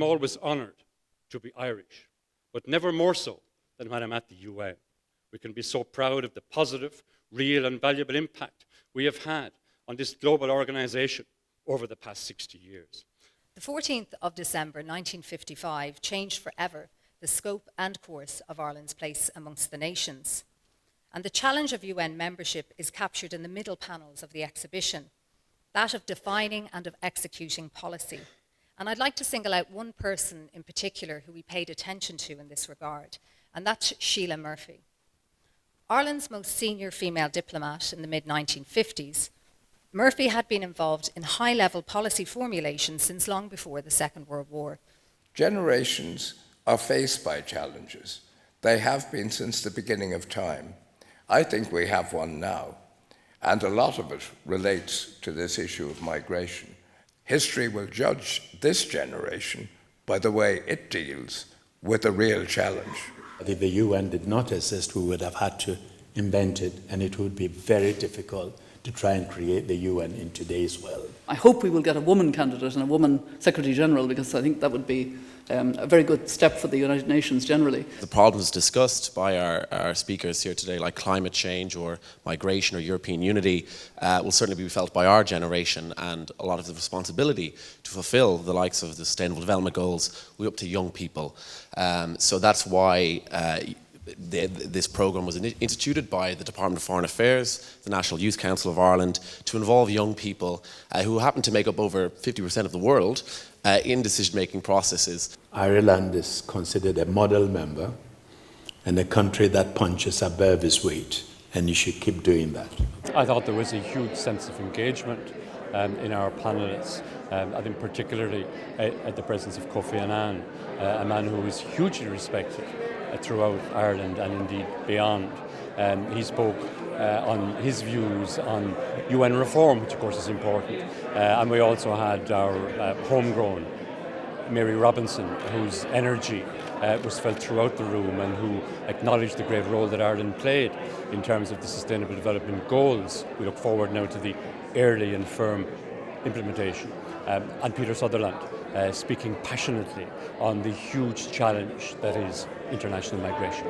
I'm always honoured to be Irish, but never more so than when I'm at the UN. We can be so proud of the positive, real and valuable impact we have had on this global organisation over the past 60 years. The 14th of December 1955 changed forever the scope and course of Ireland's place amongst the nations. And the challenge of UN membership is captured in the middle panels of the exhibition, that of defining and of executing policy. And I'd like to single out one person in particular who we paid attention to in this regard, and that's Sheila Murphy. Ireland's most senior female diplomat in the mid-1950s, Murphy had been involved in high-level policy formulation since long before the Second World War. Generations are faced by challenges. They have been since the beginning of time. I think we have one now, and a lot of it relates to this issue of migration. History will judge this generation by the way it deals with a real challenge. If the UN did not exist, we would have had to invent it, and it would be very difficult to try and create the UN in today's world. I hope we will get a woman candidate and a woman Secretary General, because I think that would be a very good step for the United Nations generally. The problems discussed by our speakers here today, like climate change or migration or European unity, will certainly be felt by our generation, and a lot of the responsibility to fulfil the likes of the Sustainable Development Goals will be up to young people. So that's why this programme was instituted by the Department of Foreign Affairs, the National Youth Council of Ireland, to involve young people who happen to make up over 50% of the world in decision-making processes. Ireland is considered a model member and a country that punches above its weight, and you should keep doing that. I thought there was a huge sense of engagement in our panellists. I think particularly at the presence of Kofi Annan, a man who is hugely respected throughout Ireland and indeed beyond. He spoke on his views on UN reform, which of course is important. And we also had our homegrown Mary Robinson, whose energy was felt throughout the room and who acknowledged the great role that Ireland played in terms of the Sustainable Development Goals. We look forward now to the early and firm implementation. And Peter Sutherland speaking passionately on the huge challenge that is international migration.